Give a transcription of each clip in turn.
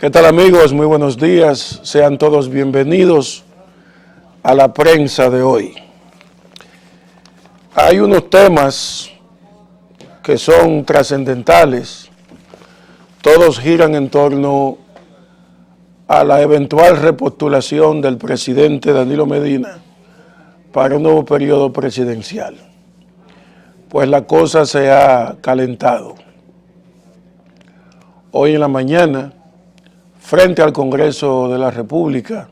¿Qué tal, amigos? Muy buenos días. Sean todos bienvenidos a la prensa de hoy. Hay unos temas que son trascendentales. Todos giran en torno a la eventual repostulación del presidente Danilo Medina para un nuevo periodo presidencial. Pues la cosa se ha calentado. Hoy en la mañana, frente al Congreso de la República,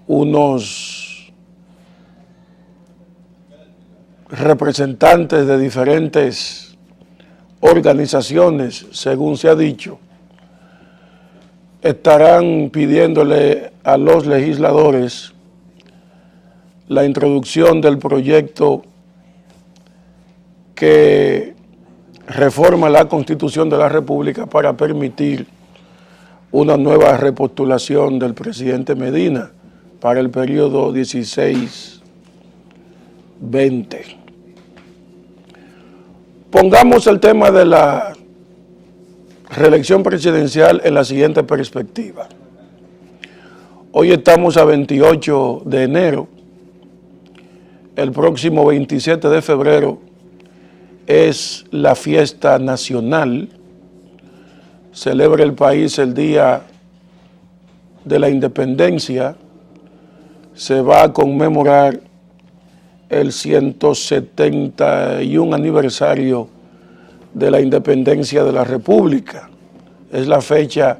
unos representantes de diferentes organizaciones, según se ha dicho, estarán pidiéndole a los legisladores la introducción del proyecto que reforma la Constitución de la República para permitir una nueva repostulación del presidente Medina para el periodo 16-20. Pongamos el tema de la reelección presidencial en la siguiente perspectiva. Hoy estamos a 28 de enero. El próximo 27 de febrero es la fiesta nacional. Celebra el país el Día de la Independencia. Se va a conmemorar el 171 aniversario de la independencia de la República. Es la fecha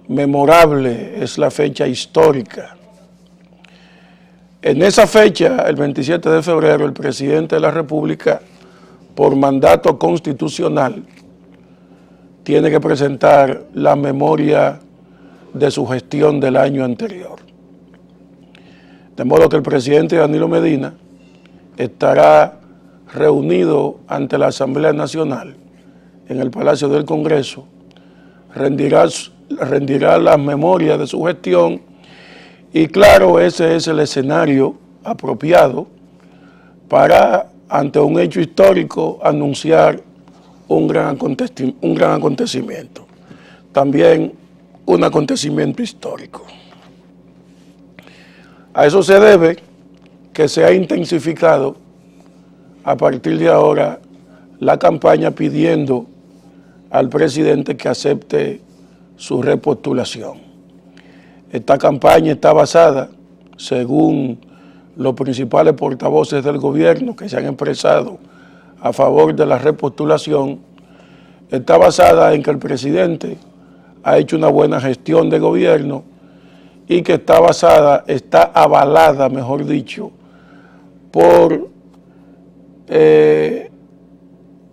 memorable, es la fecha histórica. En esa fecha, el 27 de febrero, el presidente de la República, por mandato constitucional, tiene que presentar la memoria de su gestión del año anterior. De modo que el presidente Danilo Medina estará reunido ante la Asamblea Nacional en el Palacio del Congreso, rendirá las memorias de su gestión y claro, ese es el escenario apropiado para, ante un hecho histórico, anunciar un gran acontecimiento, también un acontecimiento histórico. A eso se debe que se ha intensificado a partir de ahora la campaña pidiendo al presidente que acepte su repostulación. Esta campaña está basada, según los principales portavoces del gobierno que se han expresado a favor de la repostulación, está basada en que el presidente ha hecho una buena gestión de gobierno y que está avalada, mejor dicho, por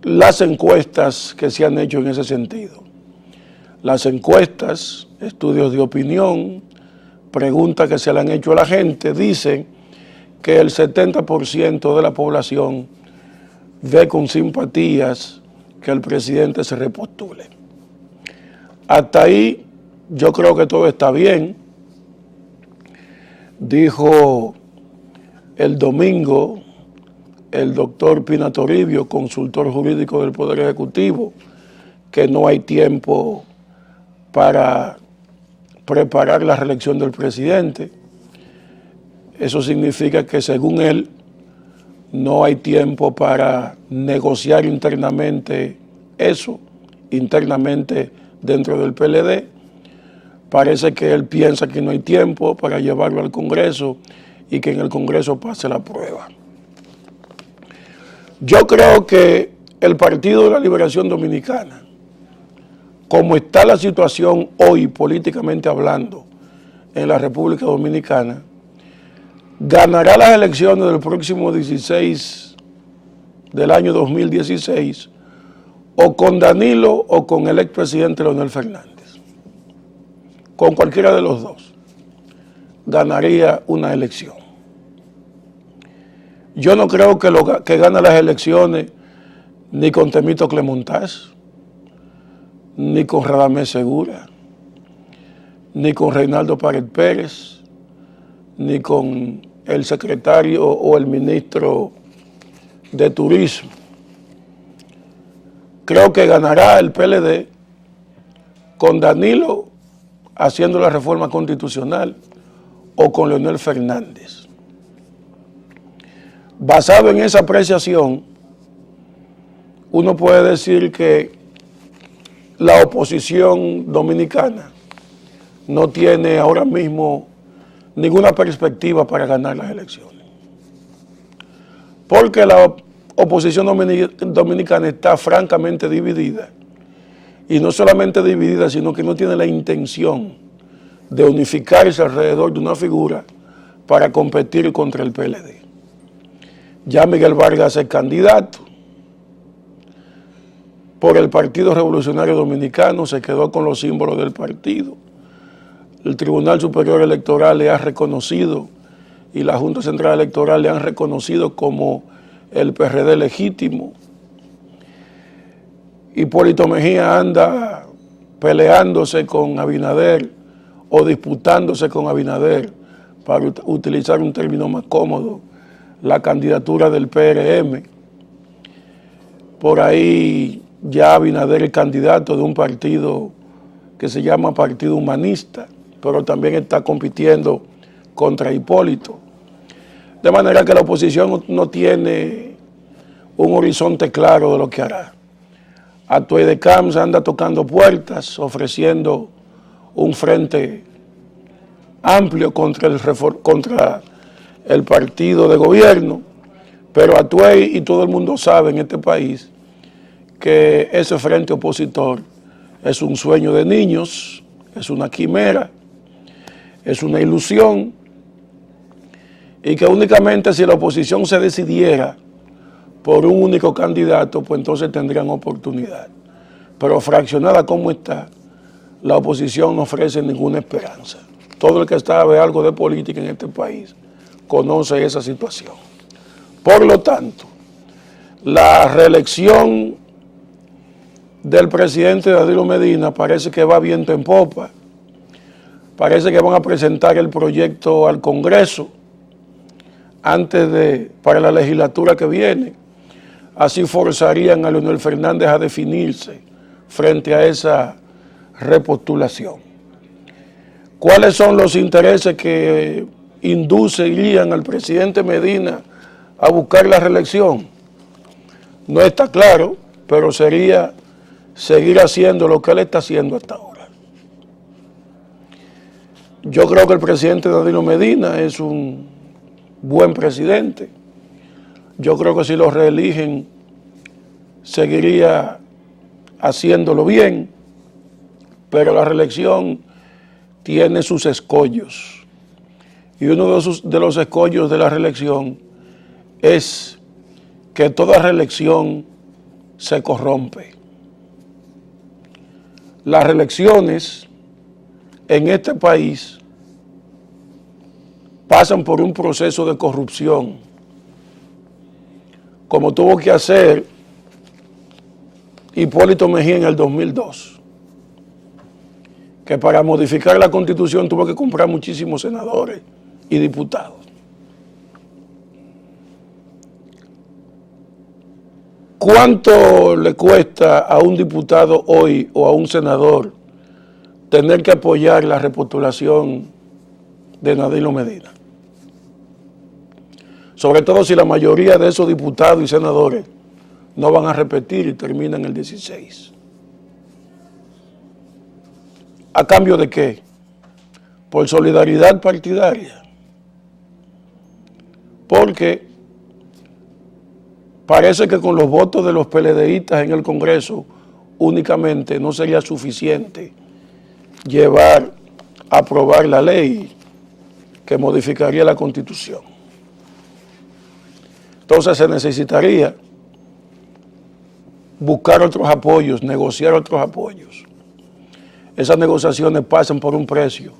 las encuestas que se han hecho en ese sentido. Las encuestas, estudios de opinión, preguntas que se le han hecho a la gente, dicen que el 70% de la población ve con simpatías que el presidente se repostule. Hasta ahí yo creo que todo está bien. Dijo el domingo el doctor Pina Toribio, consultor jurídico del Poder Ejecutivo, que no hay tiempo para preparar la reelección del presidente. Eso significa que, según él, no hay tiempo para negociar internamente eso, internamente dentro del PLD. Parece que él piensa que no hay tiempo para llevarlo al Congreso y que en el Congreso pase la prueba. Yo creo que el Partido de la Liberación Dominicana, como está la situación hoy políticamente hablando en la República Dominicana, ganará las elecciones del próximo 16 del año 2016 o con Danilo o con el expresidente Leonel Fernández. Con cualquiera de los dos ganaría una elección. Yo no creo que gane las elecciones ni con Temito Clemontaz, ni con Radamés Segura, ni con Reinaldo Pared Pérez, ni con el secretario o el ministro de Turismo. Creo que ganará el PLD con Danilo haciendo la reforma constitucional o con Leonel Fernández. Basado en esa apreciación, uno puede decir que la oposición dominicana no tiene ahora mismo ninguna perspectiva para ganar las elecciones. Porque la oposición dominicana está francamente dividida. Y no solamente dividida, sino que no tiene la intención de unificarse alrededor de una figura para competir contra el PLD. Ya Miguel Vargas es candidato por el Partido Revolucionario Dominicano, se quedó con los símbolos del partido. El Tribunal Superior Electoral le ha reconocido y la Junta Central Electoral le han reconocido como el PRD legítimo. Hipólito Mejía anda peleándose con Abinader o disputándose con Abinader, para utilizar un término más cómodo, la candidatura del PRM. Por ahí ya Abinader es candidato de un partido que se llama Partido Humanista, pero también está compitiendo contra Hipólito. De manera que la oposición no tiene un horizonte claro de lo que hará. Atuey de Camps anda tocando puertas, ofreciendo un frente amplio contra el partido de gobierno, pero Atuey y todo el mundo sabe en este país que ese frente opositor es un sueño de niños, es una quimera, es una ilusión, y que únicamente si la oposición se decidiera por un único candidato, pues entonces tendrían oportunidad. Pero fraccionada como está, la oposición no ofrece ninguna esperanza. Todo el que sabe algo de política en este país conoce esa situación. Por lo tanto, la reelección del presidente Danilo Medina parece que va viento en popa. Parece que van a presentar el proyecto al Congreso para la legislatura que viene. Así forzarían a Leonel Fernández a definirse frente a esa repostulación. ¿Cuáles son los intereses que inducirían al presidente Medina a buscar la reelección? No está claro, pero sería seguir haciendo lo que él está haciendo hasta ahora. Yo creo que el presidente Danilo Medina es un buen presidente. Yo creo que si lo reeligen, seguiría haciéndolo bien, pero la reelección tiene sus escollos. Y uno de los escollos de la reelección es que toda reelección se corrompe. Las reelecciones en este país pasan por un proceso de corrupción, como tuvo que hacer Hipólito Mejía en el 2002, que para modificar la Constitución tuvo que comprar muchísimos senadores y diputados. ¿Cuánto le cuesta a un diputado hoy o a un senador tener que apoyar la repostulación de Danilo Medina? Sobre todo si la mayoría de esos diputados y senadores no van a repetir y terminan el 16. ¿A cambio de qué? Por solidaridad partidaria. Porque parece que con los votos de los PLDistas en el Congreso únicamente no sería suficiente aprobar la ley que modificaría la Constitución. Entonces se necesitaría buscar otros apoyos, negociar otros apoyos. Esas negociaciones pasan por un precio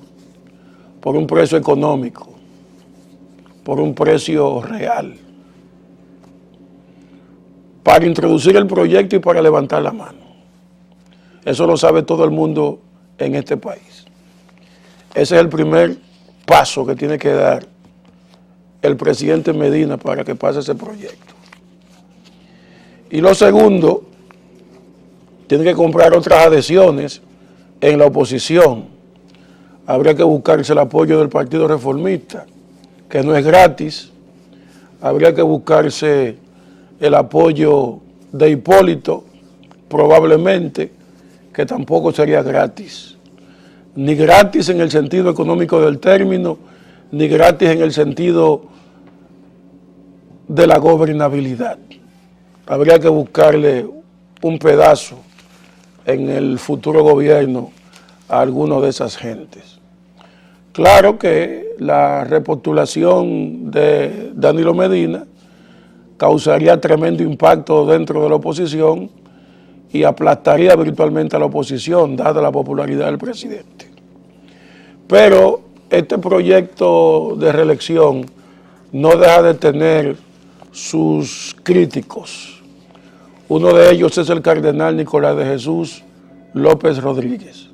económico, por un precio real, para introducir el proyecto y para levantar la mano. Eso lo sabe todo el mundo en este país. Ese es el primer paso que tiene que dar el presidente Medina para que pase ese proyecto. Y lo segundo, tiene que comprar otras adhesiones en la oposición, habría que buscarse el apoyo del Partido Reformista, que no es gratis. Habría que buscarse el apoyo de Hipólito, probablemente, que tampoco sería gratis. Ni gratis en el sentido económico del término, ni gratis en el sentido de la gobernabilidad. Habría que buscarle un pedazo en el futuro gobierno a alguno de esas gentes. Claro que la repostulación de Danilo Medina causaría tremendo impacto dentro de la oposición y aplastaría virtualmente a la oposición, dada la popularidad del presidente. Pero este proyecto de reelección no deja de tener sus críticos. Uno de ellos es el cardenal Nicolás de Jesús López Rodríguez.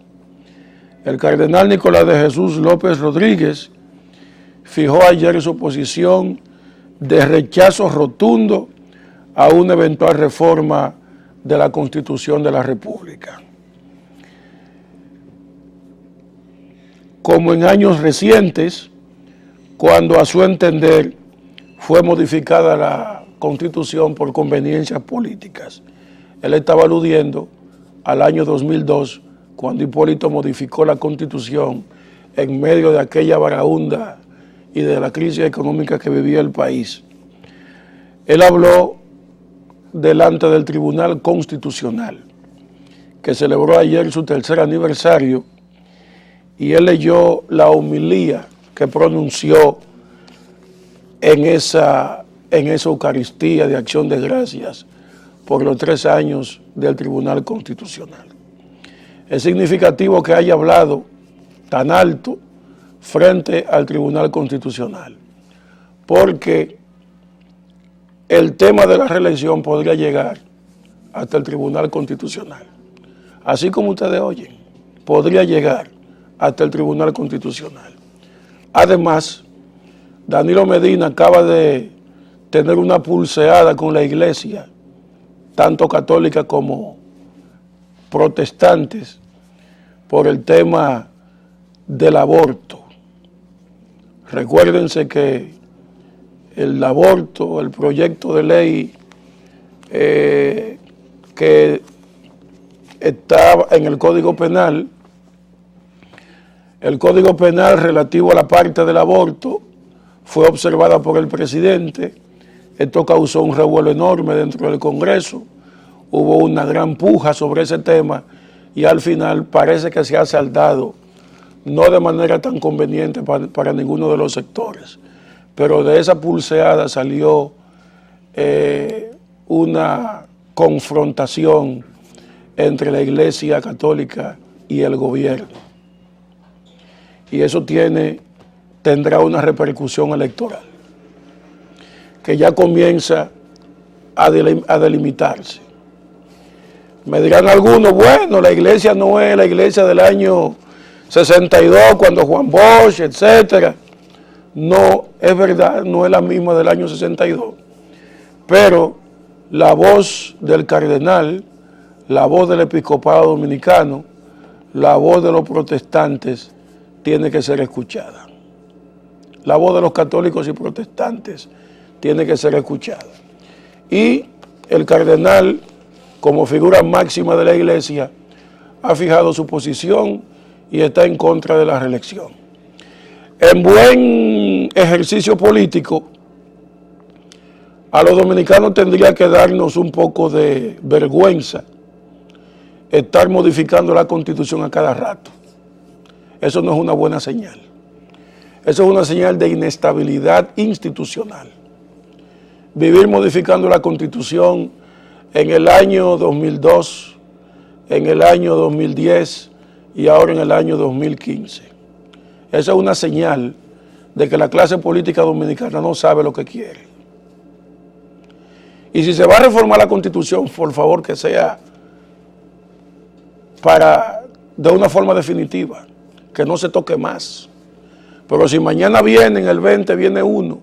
El cardenal Nicolás de Jesús López Rodríguez fijó ayer su posición de rechazo rotundo a una eventual reforma de la Constitución de la República. Como en años recientes, cuando a su entender fue modificada la Constitución por conveniencias políticas. Él estaba aludiendo al año 2002, cuando Hipólito modificó la Constitución en medio de aquella varaunda y de la crisis económica que vivía el país. Él habló delante del Tribunal Constitucional, que celebró ayer su tercer aniversario, y él leyó la homilía que pronunció en esa Eucaristía de acción de gracias por los 3 años del Tribunal Constitucional. Es significativo que haya hablado tan alto frente al Tribunal Constitucional, porque el tema de la reelección podría llegar hasta el Tribunal Constitucional. Así como ustedes oyen, podría llegar hasta el Tribunal Constitucional. Además, Danilo Medina acaba de tener una pulseada con la iglesia, tanto católica como protestantes, por el tema del aborto. Recuérdense que el aborto, el proyecto de ley que está en el Código Penal, el Código Penal relativo a la parte del aborto fue observada por el presidente. Esto causó un revuelo enorme dentro del Congreso. Hubo una gran puja sobre ese tema y al final parece que se ha saldado, no de manera tan conveniente para ninguno de los sectores, pero de esa pulseada salió una confrontación entre la Iglesia Católica y el gobierno. Y eso tendrá una repercusión electoral, que ya comienza a delimitarse. Me dirán algunos, bueno, la iglesia no es la iglesia del año 62, cuando Juan Bosch, etcétera. No, es verdad, no es la misma del año 62. Pero la voz del cardenal, la voz del episcopado dominicano, la voz de los protestantes tiene que ser escuchada. La voz de los católicos y protestantes tiene que ser escuchada. Y el cardenal, como figura máxima de la iglesia, ha fijado su posición y está en contra de la reelección. En buen ejercicio político, a los dominicanos tendría que darnos un poco de vergüenza estar modificando la Constitución a cada rato. Eso no es una buena señal. Eso es una señal de inestabilidad institucional. Vivir modificando la Constitución en el año 2002, en el año 2010 y ahora en el año 2015. Esa es una señal de que la clase política dominicana no sabe lo que quiere. Y si se va a reformar la Constitución, por favor que sea de una forma definitiva, que no se toque más. Pero si mañana viene, en el 20 viene uno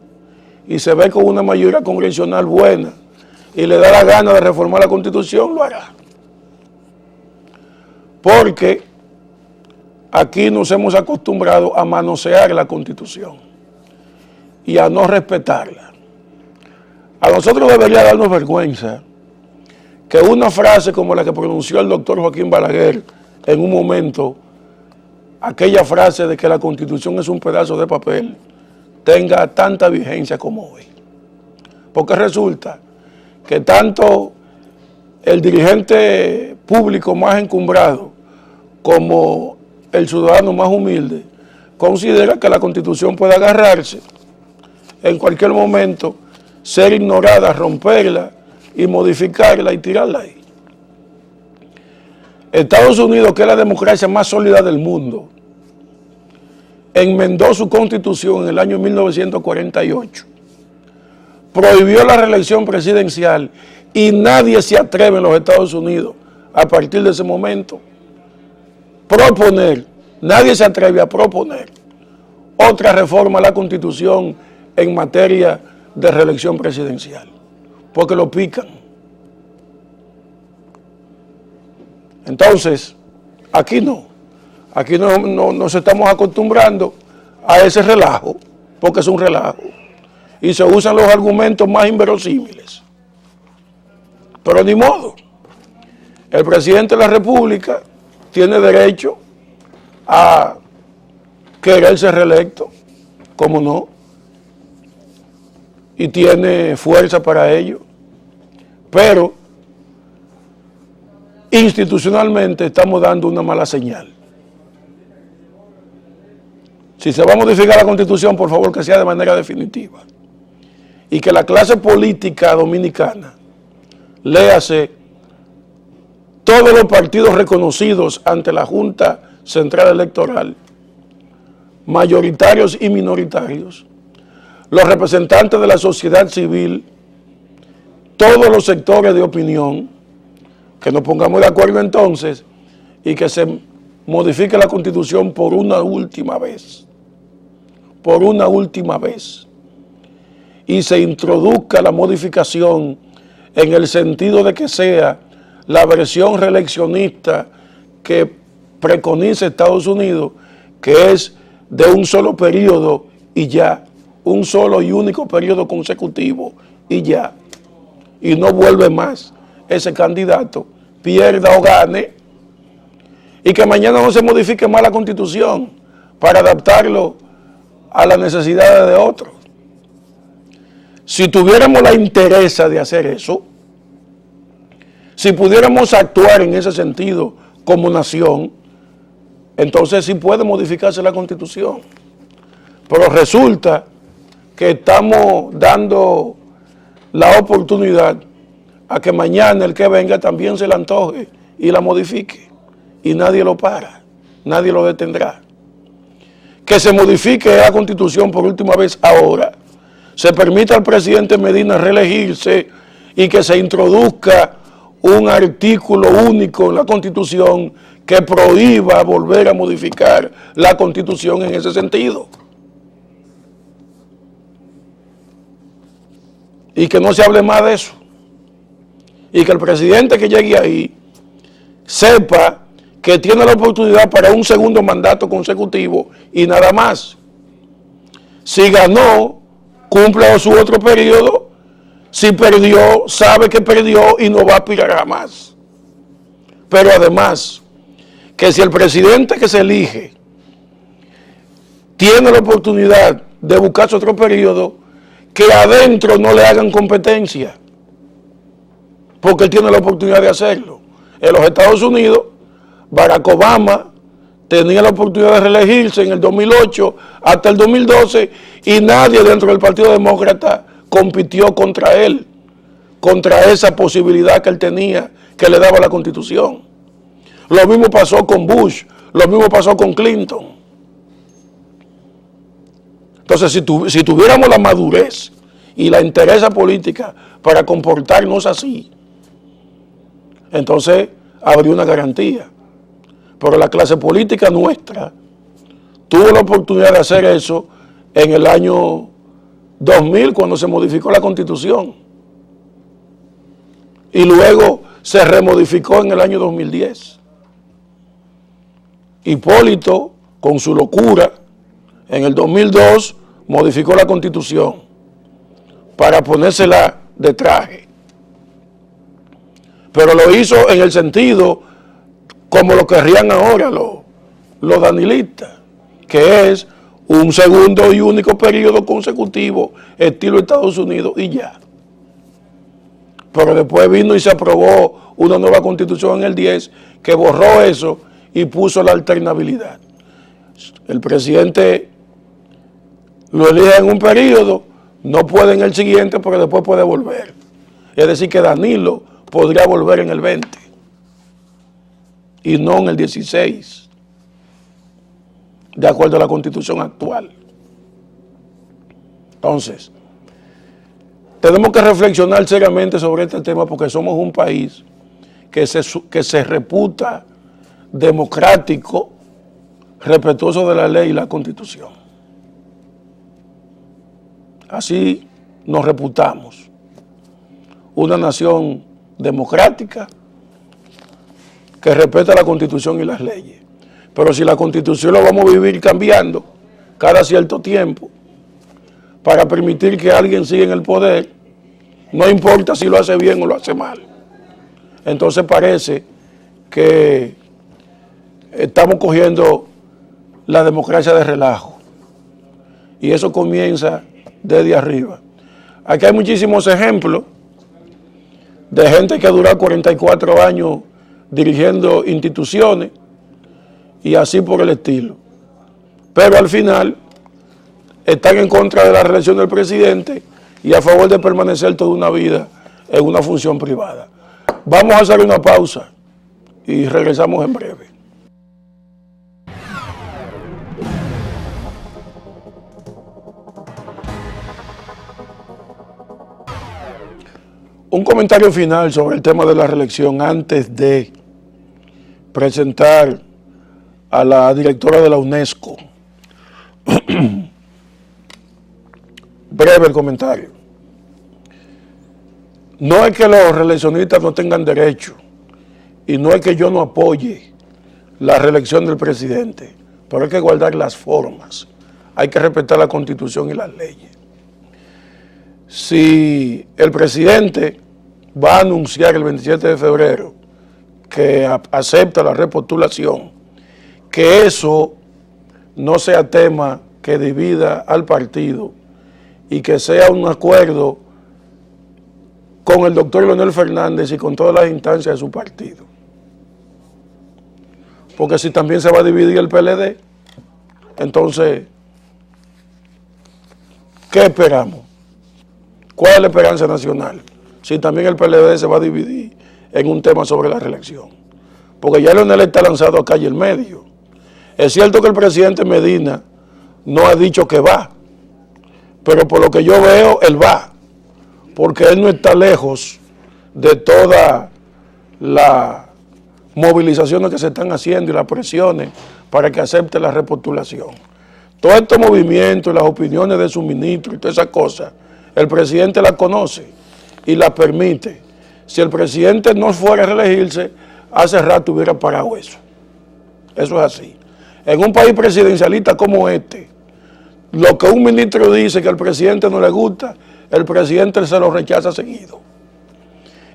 y se ve con una mayoría congresional buena y le da la gana de reformar la Constitución, lo hará. Porque aquí nos hemos acostumbrado a manosear la Constitución y a no respetarla. A nosotros debería darnos vergüenza que una frase como la que pronunció el doctor Joaquín Balaguer en un momento, aquella frase de que la Constitución es un pedazo de papel, tenga tanta vigencia como hoy. Porque resulta que tanto el dirigente público más encumbrado como el ciudadano más humilde considera que la Constitución puede agarrarse en cualquier momento, ser ignorada, romperla y modificarla y tirarla ahí. Estados Unidos, que es la democracia más sólida del mundo, enmendó su Constitución en el año 1948, prohibió la reelección presidencial y nadie se atreve en los Estados Unidos a partir de ese momento nadie se atreve a proponer otra reforma a la Constitución en materia de reelección presidencial, porque lo pican. Entonces, aquí no nos estamos acostumbrando a ese relajo, porque es un relajo, y se usan los argumentos más inverosímiles. Pero ni modo, el presidente de la República tiene derecho a querer ser reelecto, ¿cómo no? Y tiene fuerza para ello, pero institucionalmente estamos dando una mala señal. Si se va a modificar la Constitución, por favor que sea de manera definitiva y que la clase política dominicana, léase todos los partidos reconocidos ante la Junta Central Electoral, mayoritarios y minoritarios, los representantes de la sociedad civil, todos los sectores de opinión, que nos pongamos de acuerdo entonces y que se modifique la Constitución por una última vez, y se introduzca la modificación en el sentido de que sea la versión reeleccionista que preconiza Estados Unidos, que es de un solo periodo y ya, un solo y único periodo consecutivo y ya, y no vuelve más ese candidato, pierda o gane, y que mañana no se modifique más la Constitución para adaptarlo a las necesidades de otros. Si tuviéramos la interesa de hacer eso, si pudiéramos actuar en ese sentido como nación, entonces sí puede modificarse la Constitución. Pero resulta que estamos dando la oportunidad a que mañana el que venga también se le antoje y la modifique. Y nadie lo para, nadie lo detendrá. Que se modifique la Constitución por última vez ahora, se permita al presidente Medina reelegirse y que se introduzca un artículo único en la Constitución que prohíba volver a modificar la Constitución en ese sentido. Y que no se hable más de eso. Y que el presidente que llegue ahí sepa que tiene la oportunidad para un segundo mandato consecutivo y nada más. Si ganó, cumple su otro periodo. Si perdió, sabe que perdió y no va a aspirar jamás. Pero además, que si el presidente que se elige tiene la oportunidad de buscarse otro periodo, que adentro no le hagan competencia, porque él tiene la oportunidad de hacerlo. En los Estados Unidos, Barack Obama tenía la oportunidad de reelegirse en el 2008 hasta el 2012 y nadie dentro del Partido Demócrata compitió contra él, contra esa posibilidad que él tenía, que le daba la Constitución. Lo mismo pasó con Bush, lo mismo pasó con Clinton. Entonces, si tuviéramos la madurez y la entereza política para comportarnos así, entonces habría una garantía. Pero la clase política nuestra tuvo la oportunidad de hacer eso en el año 2000, cuando se modificó la Constitución. Y luego se remodificó en el año 2010. Hipólito, con su locura, en el 2002 modificó la Constitución para ponérsela de traje. Pero lo hizo en el sentido como lo querrían ahora los danilistas, que es un segundo y único periodo consecutivo, estilo Estados Unidos, y ya. Pero después vino y se aprobó una nueva constitución en el 10 que borró eso y puso la alternabilidad. El presidente lo elige en un periodo, no puede en el siguiente, pero después puede volver. Es decir, que Danilo podría volver en el 20 y no en el 16, de acuerdo a la constitución actual. Entonces, tenemos que reflexionar seriamente sobre este tema porque somos un país que se reputa democrático, respetuoso de la ley y la Constitución. Así nos reputamos. Una nación democrática que respeta la Constitución y las leyes. Pero si la Constitución la vamos a vivir cambiando cada cierto tiempo para permitir que alguien siga en el poder, no importa si lo hace bien o lo hace mal. Entonces parece que estamos cogiendo la democracia de relajo. Y eso comienza desde arriba. Aquí hay muchísimos ejemplos de gente que ha durado 44 años dirigiendo instituciones y así por el estilo. Pero al final están en contra de la reelección del presidente y a favor de permanecer toda una vida en una función privada. Vamos a hacer una pausa y regresamos en breve. Un comentario final sobre el tema de la reelección antes de presentar a la directora de la UNESCO. Breve el comentario. No es que los reeleccionistas no tengan derecho y no es que yo no apoye la reelección del presidente, pero hay que guardar las formas. Hay que respetar la Constitución y las leyes. Si el presidente va a anunciar el 27 de febrero que acepta la repostulación, que eso no sea tema que divida al partido y que sea un acuerdo con el doctor Leonel Fernández y con todas las instancias de su partido. Porque si también se va a dividir el PLD, entonces, ¿qué esperamos? ¿Cuál es la esperanza nacional? Si también el PLD se va a dividir en un tema sobre la reelección. Porque ya Leonel está lanzado a calle el medio. Es cierto que el presidente Medina no ha dicho que va, pero por lo que yo veo, él va. Porque él no está lejos de todas las movilizaciones que se están haciendo y las presiones para que acepte la repostulación. Todos estos movimientos, las opiniones de su ministro y todas esas cosas, el presidente las conoce y las permite. Si el presidente no fuera a reelegirse, hace rato hubiera parado eso. Eso es así. En un país presidencialista como este, lo que un ministro dice que al presidente no le gusta, el presidente se lo rechaza seguido.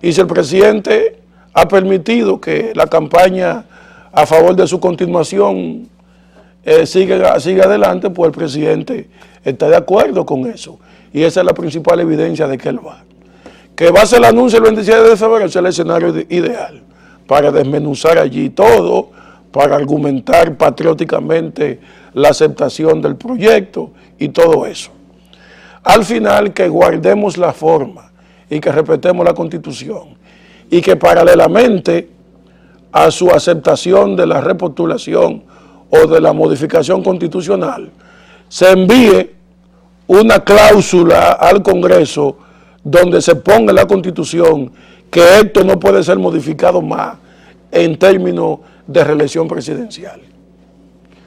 Y si el presidente ha permitido que la campaña a favor de su continuación siga adelante, pues el presidente está de acuerdo con eso. Y esa es la principal evidencia de que él va. Que va a ser el anuncio el 27 de febrero, es el escenario ideal para desmenuzar allí todo, para argumentar patrióticamente la aceptación del proyecto y todo eso. Al final, que guardemos la forma y que respetemos la Constitución y que paralelamente a su aceptación de la repostulación o de la modificación constitucional, se envíe una cláusula al Congreso donde se ponga en la Constitución que esto no puede ser modificado más en términos de reelección presidencial.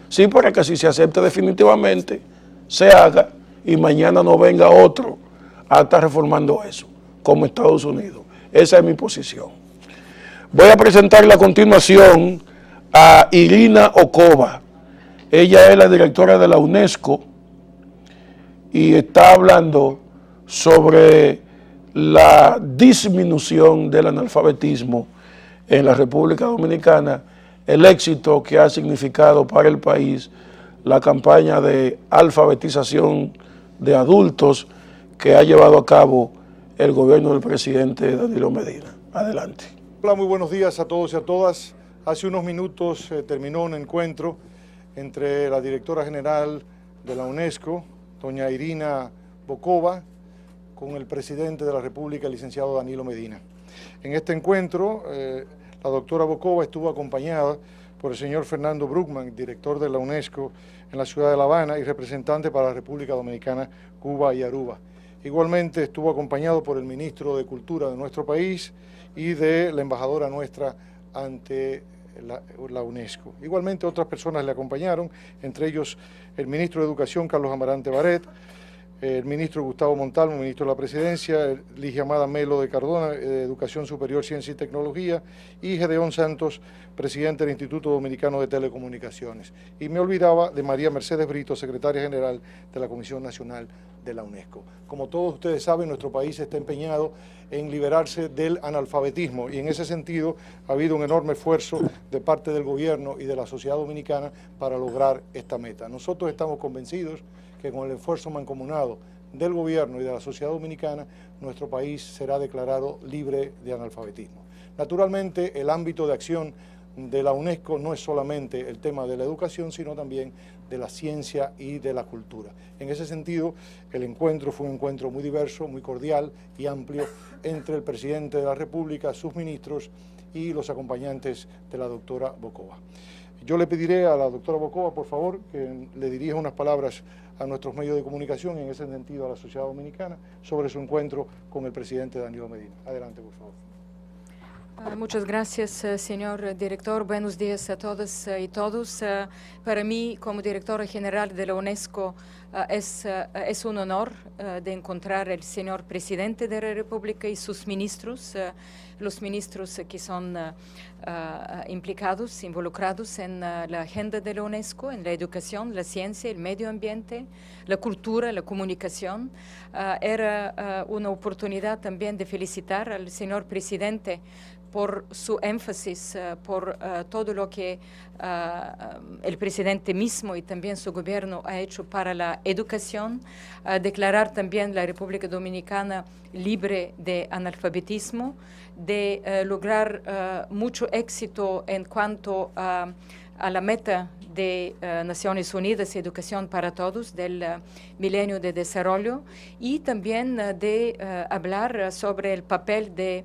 Sí, para que si se acepte definitivamente, se haga y mañana no venga otro a estar reformando eso, como Estados Unidos. Esa es mi posición. Voy a presentarle a continuación a Irina Bokova. Ella es la directora de la UNESCO y está hablando sobre la disminución del analfabetismo en la República Dominicana, el éxito que ha significado para el país la campaña de alfabetización de adultos que ha llevado a cabo el gobierno del presidente Danilo Medina. Adelante. Hola, muy buenos días a todos y a todas. Hace unos minutos terminó un encuentro entre la directora general de la UNESCO, doña Irina Bokova, con el presidente de la República, el licenciado Danilo Medina. En este encuentro, la doctora Bokova estuvo acompañada por el señor Fernando Bruckman, director de la UNESCO en la ciudad de La Habana y representante para la República Dominicana, Cuba y Aruba. Igualmente estuvo acompañado por el ministro de Cultura de nuestro país y de la embajadora nuestra ante la UNESCO. Igualmente otras personas le acompañaron, entre ellos el ministro de Educación, Carlos Amarante Barret, el ministro Gustavo Montalvo, ministro de la Presidencia, Ligia Amada Melo de Cardona, Educación Superior, Ciencia y Tecnología, y Gedeón Santos, presidente del Instituto Dominicano de Telecomunicaciones. Y me olvidaba de María Mercedes Brito, secretaria general de la Comisión Nacional de la UNESCO. Como todos ustedes saben, nuestro país está empeñado en liberarse del analfabetismo y en ese sentido ha habido un enorme esfuerzo de parte del gobierno y de la sociedad dominicana para lograr esta meta. Nosotros estamos convencidos que con el esfuerzo mancomunado del gobierno y de la sociedad dominicana, nuestro país será declarado libre de analfabetismo. Naturalmente, el ámbito de acción de la UNESCO no es solamente el tema de la educación, sino también de la ciencia y de la cultura. En ese sentido, el encuentro fue un encuentro muy diverso, muy cordial y amplio entre el presidente de la República, sus ministros y los acompañantes de la doctora Bokova. Yo le pediré a la doctora Bokova, por favor, que le dirija unas palabras a nuestros medios de comunicación, en ese sentido a la sociedad dominicana, sobre su encuentro con el presidente Danilo Medina. Adelante, por favor. Muchas gracias, señor director. Buenos días a todas y todos. Para mí, como directora general de la UNESCO, es un honor de encontrar al señor presidente de la República y sus ministros, los ministros que son implicados, involucrados en la agenda de la UNESCO, en la educación, la ciencia, el medio ambiente, la cultura, la comunicación. Era una oportunidad también de felicitar al señor presidente por su énfasis, por todo lo que el presidente mismo y también su gobierno ha hecho para la educación, declarar también la República Dominicana libre de analfabetismo, de lograr mucho éxito en cuanto a la meta de Naciones Unidas, Educación para Todos, del Milenio de Desarrollo, y también de hablar sobre el papel de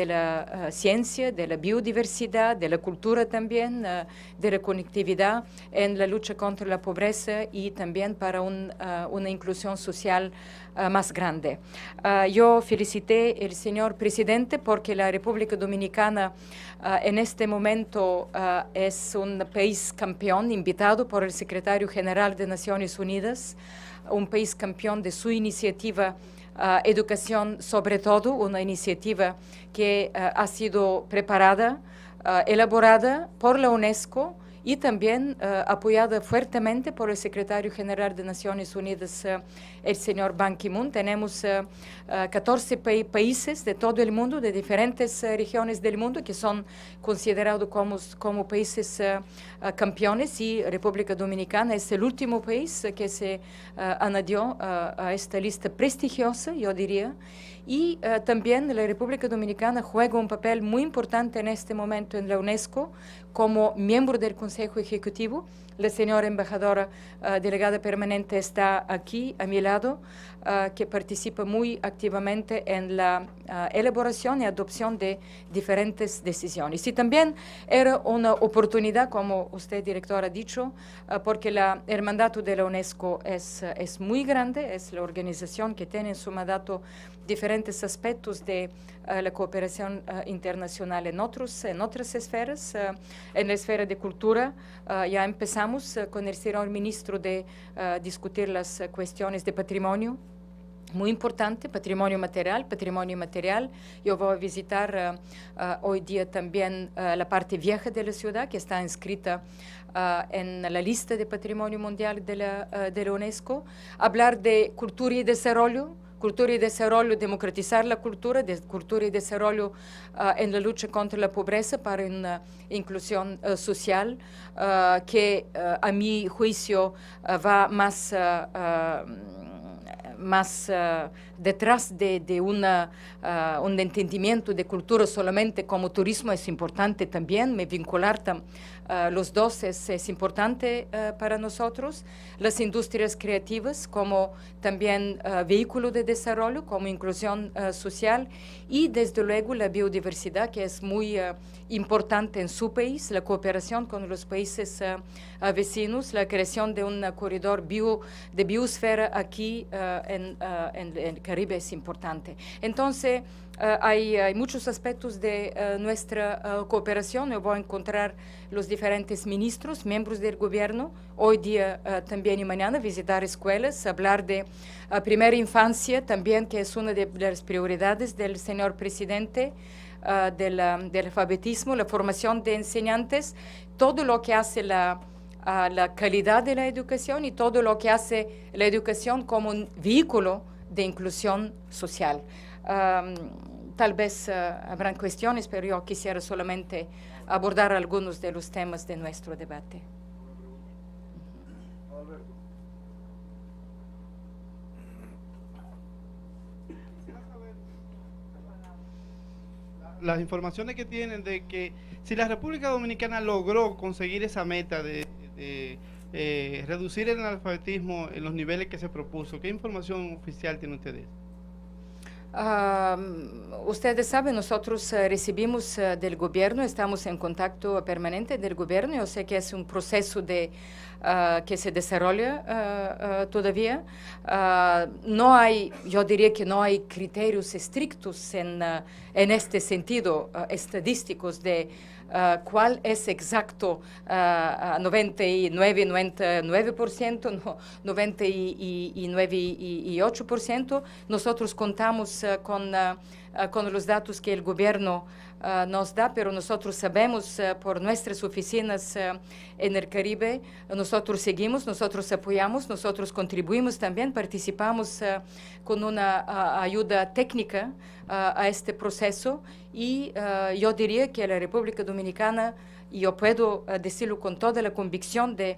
la ciencia, de la biodiversidad, de la cultura también, de la conectividad en la lucha contra la pobreza y también para una inclusión social más grande. Yo felicité al señor presidente porque la República Dominicana en este momento es un país campeón invitado por el secretario general de Naciones Unidas, un país campeón de su iniciativa Educación sobre todo, una iniciativa que ha sido preparada, elaborada por la UNESCO y también apoyada fuertemente por el secretario general de Naciones Unidas, el señor Ban Ki-moon. Tenemos 14 países de todo el mundo, de diferentes regiones del mundo, que son considerados como países campeones, y República Dominicana es el último país que se añadió a esta lista prestigiosa, yo diría. Y también la República Dominicana juega un papel muy importante en este momento en la UNESCO como miembro del Consejo Ejecutivo. La señora embajadora delegada permanente está aquí a mi lado, que participa muy activamente en la elaboración y adopción de diferentes decisiones. Y también era una oportunidad, como usted, director, ha dicho, porque el mandato de la UNESCO es muy grande, es la organización que tiene en su mandato diferentes aspectos de la cooperación internacional en otras esferas. En la esfera de cultura ya empezamos con el señor ministro de discutir las cuestiones de patrimonio muy importante, patrimonio material, patrimonio inmaterial. Yo voy a visitar hoy día también la parte vieja de la ciudad, que está inscrita en la lista de patrimonio mundial de la UNESCO. Hablar de cultura y desarrollo, democratizar la cultura, de cultura y desarrollo en la lucha contra la pobreza para una inclusión social que a mi juicio va más detrás de un entendimiento de cultura solamente como turismo. Es importante también, vincular los dos es importante para nosotros. Las industrias creativas como también vehículo de desarrollo, como inclusión social, y desde luego la biodiversidad, que es muy importante en su país, la cooperación con los países vecinos, la creación de un corredor de biosfera aquí en el Caribe es importante. Entonces, hay muchos aspectos de nuestra cooperación. Yo voy a encontrar los diferentes ministros, miembros del gobierno, hoy día también y mañana, visitar escuelas, hablar de primera infancia también, que es una de las prioridades del señor presidente, del alfabetismo, la formación de enseñantes, todo lo que hace la calidad de la educación y todo lo que hace la educación como un vehículo de inclusión social. Tal vez habrán cuestiones, pero yo quisiera solamente abordar algunos de los temas de nuestro debate. Las informaciones que tienen de que si la República Dominicana logró conseguir esa meta de reducir el analfabetismo en los niveles que se propuso, ¿qué información oficial tienen ustedes? Ustedes saben, nosotros recibimos del gobierno, estamos en contacto permanente del gobierno. Yo sé que es un proceso que se desarrolla todavía. No hay, yo diría que no hay criterios estrictos en este sentido, estadísticos de cuál es exacto 99%, no, 99,8%. Nosotros contamos con los datos que el gobierno nos da, pero nosotros sabemos por nuestras oficinas en el Caribe, nosotros seguimos, nosotros apoyamos, nosotros contribuimos también, participamos con una ayuda técnica a este proceso, y yo diría que la República Dominicana, y yo puedo decirlo con toda la convicción de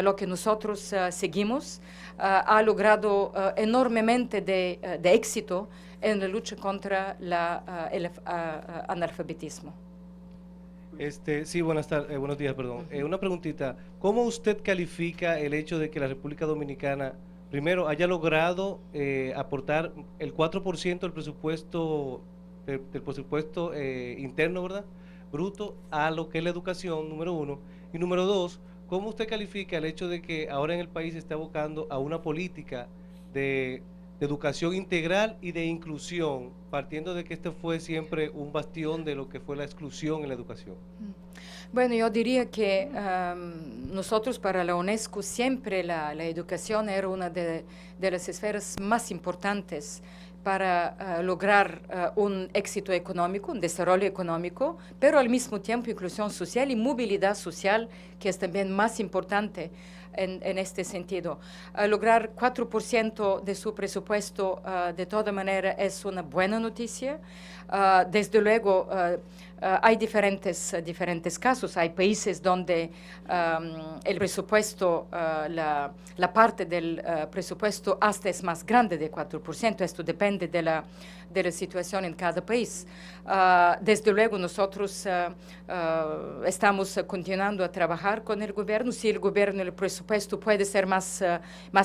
lo que nosotros seguimos, ha logrado enormemente de éxito en la lucha contra el analfabetismo. Sí, buenos días, perdón. Una preguntita. ¿Cómo usted califica el hecho de que la República Dominicana, primero, haya logrado aportar el 4% del presupuesto, interno, ¿verdad?, bruto, a lo que es la educación, número uno? Y número dos, ¿cómo usted califica el hecho de que ahora en el país se está abocando a una política de educación integral y de inclusión, partiendo de que este fue siempre un bastión de lo que fue la exclusión en la educación? Bueno, yo diría que nosotros para la UNESCO siempre la educación era una de las esferas más importantes para lograr un éxito económico, un desarrollo económico, pero al mismo tiempo inclusión social y movilidad social, que es también más importante en este sentido. Lograr 4% de su presupuesto de toda manera es una buena noticia. Desde luego, hay diferentes casos. Hay países donde el presupuesto, la parte del presupuesto hasta es más grande de 4%. Esto depende de la situación en cada país. Desde luego, nosotros estamos continuando a trabajar con el gobierno. Si el gobierno, el presupuesto puede ser más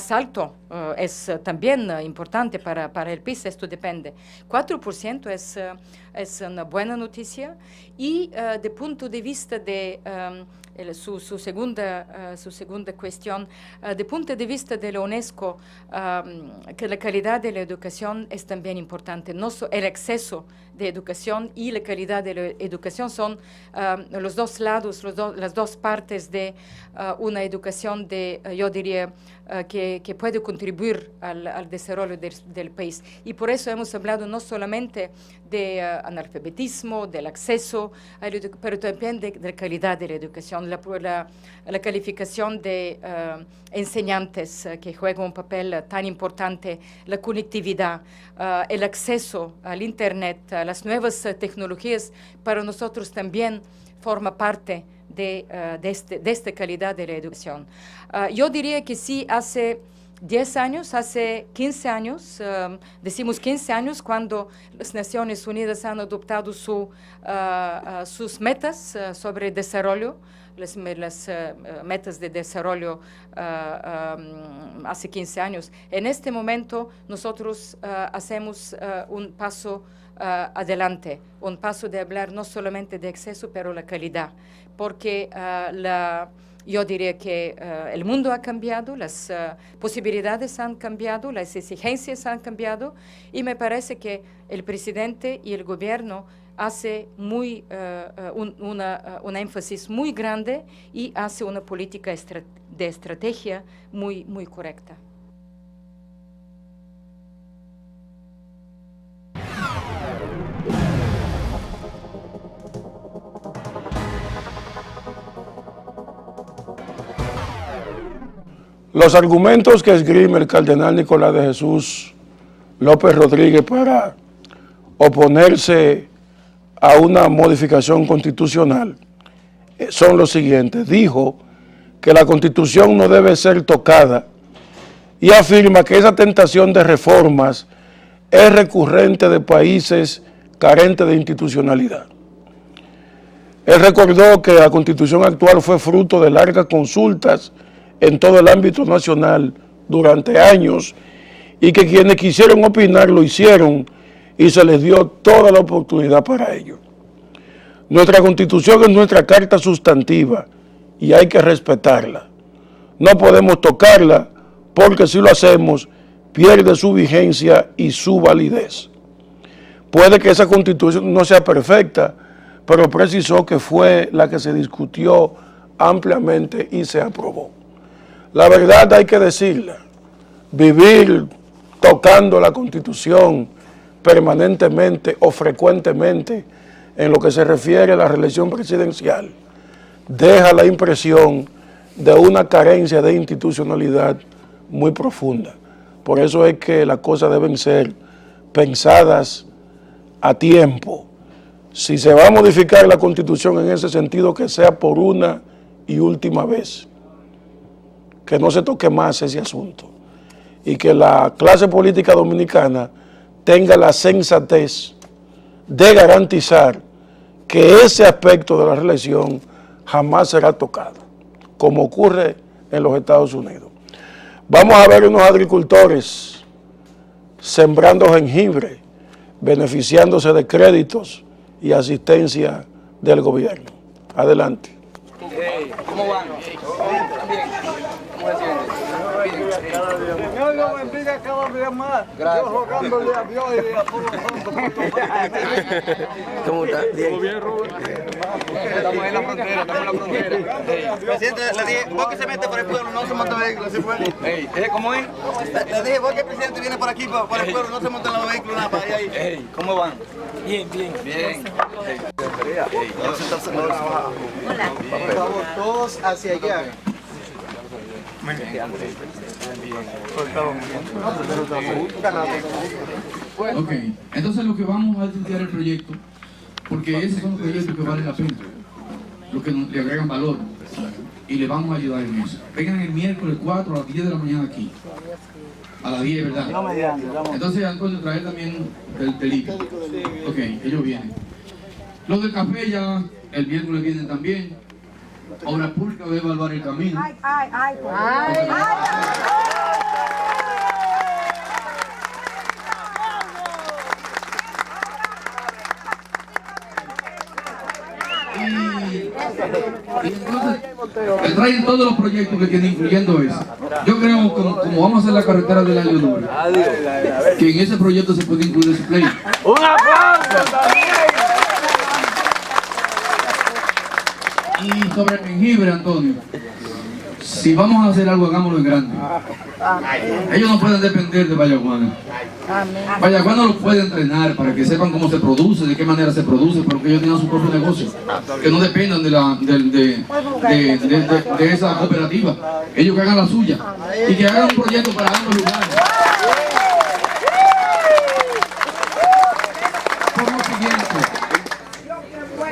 alto, es también importante para el país. Esto depende. 4% es una buena noticia, y de punto de vista de su segunda cuestión, de punto de vista de la UNESCO, que la calidad de la educación es también importante. No el acceso de educación y la calidad de la educación son los dos lados, las dos partes de una educación yo diría, que puede contribuir al desarrollo del país. Y por eso hemos hablado no solamente de analfabetismo, del acceso, pero también de la calidad de la educación, la calificación de enseñantes que juegan un papel tan importante, la conectividad, el acceso al Internet, a las nuevas tecnologías, para nosotros también forma parte de esta calidad de la educación. Yo diría que sí, hace 10 años, hace 15 años, decimos 15 años, cuando las Naciones Unidas han adoptado sus metas sobre desarrollo, las metas de desarrollo hace 15 años. En este momento nosotros hacemos un paso adelante, un paso de hablar no solamente de acceso, pero la calidad, porque yo diría que el mundo ha cambiado, las posibilidades han cambiado, las exigencias han cambiado, y me parece que el presidente y el gobierno hace una énfasis muy grande y hace una política de estrategia muy correcta. Los argumentos que esgrime el cardenal Nicolás de Jesús López Rodríguez para oponerse a una modificación constitucional son los siguientes. Dijo que la Constitución no debe ser tocada y afirma que esa tentación de reformas es recurrente de países carentes de institucionalidad. Él recordó que la Constitución actual fue fruto de largas consultas en todo el ámbito nacional durante años, y que quienes quisieron opinar lo hicieron y se les dio toda la oportunidad para ello. Nuestra Constitución es nuestra carta sustantiva y hay que respetarla. No podemos tocarla porque si lo hacemos pierde su vigencia y su validez. Puede que esa Constitución no sea perfecta, pero precisó que fue la que se discutió ampliamente y se aprobó. La verdad hay que decirla, vivir tocando la Constitución permanentemente o frecuentemente en lo que se refiere a la reelección presidencial deja la impresión de una carencia de institucionalidad muy profunda. Por eso es que las cosas deben ser pensadas a tiempo. Si se va a modificar la Constitución en ese sentido, que sea por una y última vez, que no se toque más ese asunto y que la clase política dominicana tenga la sensatez de garantizar que ese aspecto de la reelección jamás será tocado, como ocurre en los Estados Unidos. Vamos a ver unos agricultores sembrando jengibre, beneficiándose de créditos y asistencia del gobierno. Adelante. ¿Cómo van? Señor, Dios bendiga cada día más. Gracias. Yo rogándole a Dios y a todos los santos. ¿Cómo está? Bien, Robert. Estamos en la frontera, Presidente, le dije, vos que se mete por el pueblo, no se monta vehículos, ¿se puede? ¿Cómo es? Le dije, vos que el presidente viene por aquí, por el pueblo, no se monta en los vehículos, nada, para ahí. ¿Cómo van? Bien. Hola. Por favor, todos hacia allá. Ok, entonces lo que vamos a estudiar el proyecto, porque esos son los proyectos que valen la pena, los que le agregan valor, y le vamos a ayudar en eso. Vengan el miércoles 4 a las 10 de la mañana aquí, a las 10, ¿verdad? Entonces Antonio trae también del IPI. Ok, ellos vienen. Los del café ya el miércoles vienen también. Obra Pública va a evaluar el camino. Y entonces traen todos los proyectos que tienen, incluyendo eso. Yo creo, como vamos a hacer la carretera del año nuevo, que en ese proyecto se puede incluir ese play. ¡Un aplauso también! Y sobre el jengibre, Antonio, si vamos a hacer algo, hagámoslo en grande. Ellos no pueden depender de Vallaguana. Vallaguana los puede entrenar para que sepan cómo se produce, de qué manera se produce, pero que ellos tengan su propio negocio, que no dependan de esa cooperativa. Ellos que hagan la suya y que hagan un proyecto para ambos lugares. Por lo siguiente,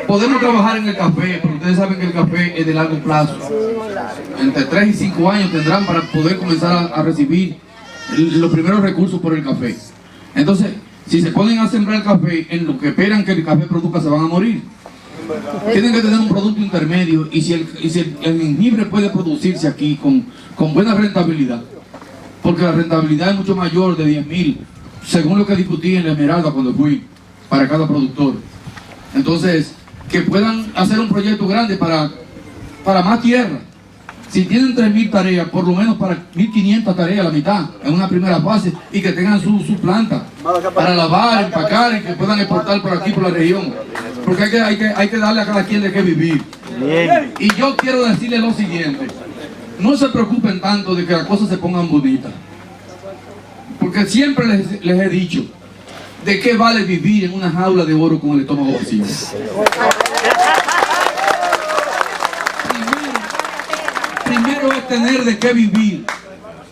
podemos trabajar en el café, pero ustedes saben que el café es de largo plazo. Entre 3 y 5 años tendrán para poder comenzar a recibir los primeros recursos por el café. Entonces, si se ponen a sembrar café en lo que esperan que el café produzca, se van a morir. Tienen que tener un producto intermedio, y si el jengibre puede producirse aquí con buena rentabilidad, porque la rentabilidad es mucho mayor de 10.000, según lo que discutí en la Esmeralda cuando fui, para cada productor. Entonces, que puedan hacer un proyecto grande para más tierra. Si tienen 3.000 tareas, por lo menos para 1.500 tareas, la mitad, en una primera fase, y que tengan su planta para lavar, empacar y que puedan exportar por aquí, por la región. Porque hay que darle a cada quien de qué vivir. Y yo quiero decirles lo siguiente: no se preocupen tanto de que las cosas se pongan bonitas. Porque siempre les he dicho, ¿de qué vale vivir en una jaula de oro con el estómago vacío? Primero es tener de qué vivir,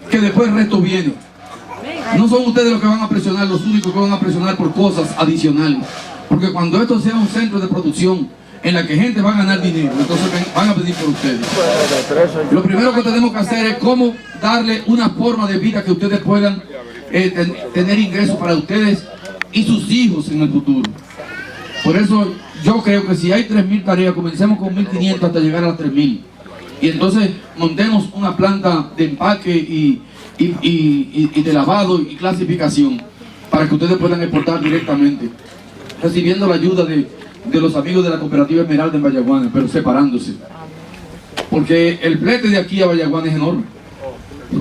que después el resto viene. No son ustedes los que van a presionar, los únicos que van a presionar por cosas adicionales. Porque cuando esto sea un centro de producción en la que gente va a ganar dinero, entonces van a pedir por ustedes. Lo primero que tenemos que hacer es cómo darle una forma de vida que ustedes puedan tener ingresos para ustedes y sus hijos en el futuro. Por eso yo creo que si hay 3.000 tareas, comencemos con 1.500 hasta llegar a las 3.000. Y entonces montemos una planta de empaque y de lavado y clasificación para que ustedes puedan exportar directamente, recibiendo la ayuda de los amigos de la cooperativa Esmeralda en Vallaguana, pero separándose. Porque el flete de aquí a Vallaguana es enorme.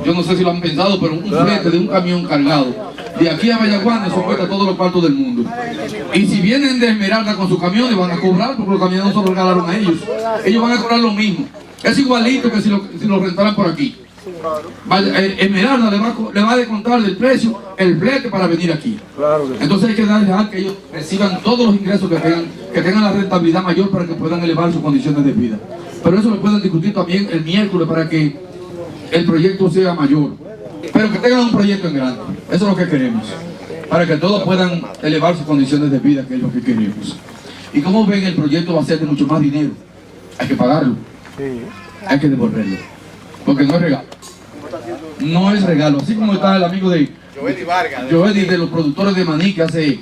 Yo no sé si lo han pensado, pero un flete de un camión cargado de aquí a Vallaguana, eso cuesta todos los cuartos del mundo. Y si vienen de Esmeralda con sus camiones, van a cobrar, porque los camiones no se los regalaron a ellos. Ellos van a cobrar lo mismo. Es igualito que si lo rentaran por aquí. Esmeralda le va a descontar del precio el flete para venir aquí. Entonces hay que dejar que ellos reciban todos los ingresos que tengan la rentabilidad mayor para que puedan elevar sus condiciones de vida. Pero eso lo pueden discutir también el miércoles para que el proyecto sea mayor. Pero que tengan un proyecto en grande. Eso es lo que queremos. Para que todos puedan elevar sus condiciones de vida, que es lo que queremos. Y como ven, el proyecto va a ser de mucho más dinero. Hay que pagarlo. Hay que devolverlo. Porque no es regalo. No es regalo. Así como está el amigo de Joedi, de los productores de maní, que hace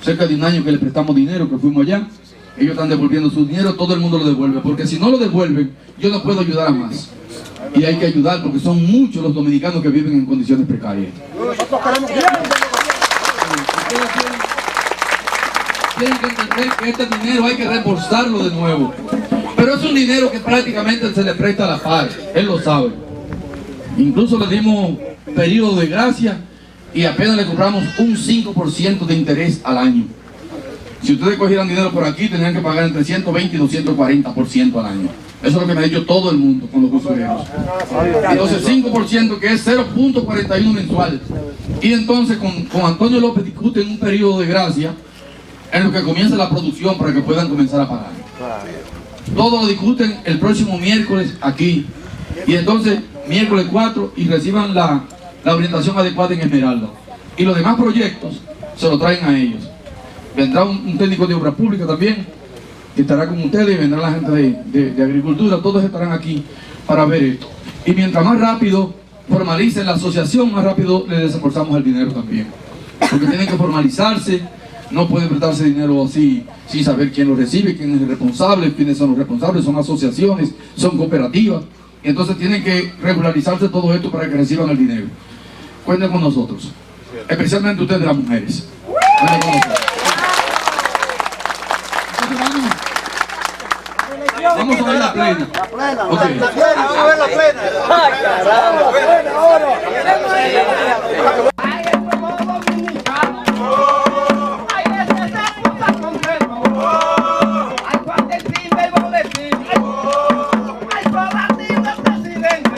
cerca de un año que le prestamos dinero, que fuimos allá. Ellos están devolviendo su dinero, todo el mundo lo devuelve. Porque si no lo devuelven, yo no puedo ayudar a más. Y hay que ayudar porque son muchos los dominicanos que viven en condiciones precarias. Tienen que entender que este dinero hay que reembolsarlo de nuevo. Pero es un dinero que prácticamente se le presta a la par, él lo sabe. Incluso le dimos periodo de gracia y apenas le cobramos un 5% de interés al año. Si ustedes cogieran dinero por aquí, tendrían que pagar entre 120 y 240% al año. Eso es lo que me ha dicho todo el mundo con los usureros. Entonces 5% que es 0.41 mensual. Y entonces con Antonio López discuten un periodo de gracia en lo que comienza la producción para que puedan comenzar a pagar. Todo lo discuten el próximo miércoles aquí. Y entonces miércoles 4 y reciban la orientación adecuada en Esmeralda. Y los demás proyectos se lo traen a ellos. Vendrá un técnico de obra pública también, que estará con ustedes, y vendrá la gente de agricultura, todos estarán aquí para ver esto. Y mientras más rápido formalicen la asociación, más rápido le desembolsamos el dinero también. Porque tienen que formalizarse, no pueden prestarse dinero así, sin saber quién lo recibe, quién es el responsable, quiénes son los responsables, son asociaciones, son cooperativas. Y entonces tienen que regularizarse todo esto para que reciban el dinero. Cuenten con nosotros, especialmente ustedes las mujeres. Cuenten con nosotros. Vamos a ver la plena. Okay. Vamos a ver la plena. ¡Ay, caramba! ¡Ay, el pueblo dominicano! ¡Ay, ese se puta completo! ¡Ay, cuando el fin del boletín! ¡Ay, por la el presidente!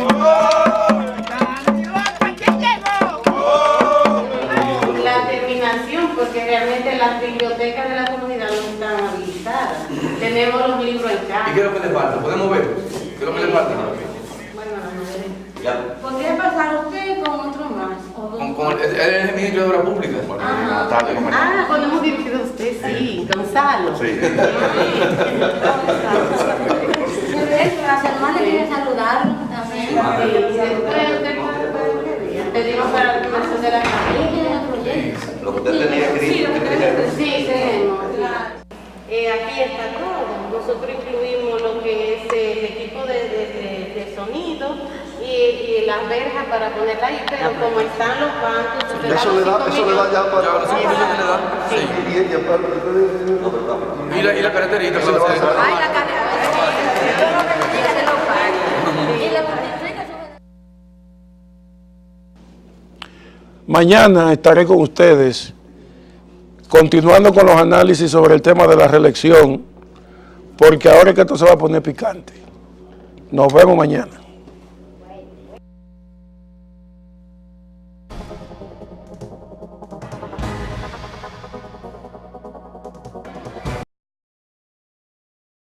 realmente las bibliotecas de la comunidad no están habilitadas. Tenemos los libros en casa. ¿Y qué es lo que le falta? ¿Podemos ver? ¿Qué es lo que le falta? Bueno, Ya. ¿podría pasar usted con otro más? Él es el ministro de Obras Públicas. Podemos dirigir a usted, sí, Gonzalo. Sí. Las hermanas quieren saludarlo también. Pedimos para la información de la familia. Lo que usted tenía escrito. Sí, tenemos. Aquí está todo. Nosotros incluimos lo que es el equipo de sonido y las verjas para ponerla ahí, pero como están los bancos... Eso le da ya para... Sí. ¿Y la carreterita? Ay, la carretera. Mañana estaré con ustedes continuando con los análisis sobre el tema de la reelección, porque ahora es que esto se va a poner picante. Nos vemos mañana.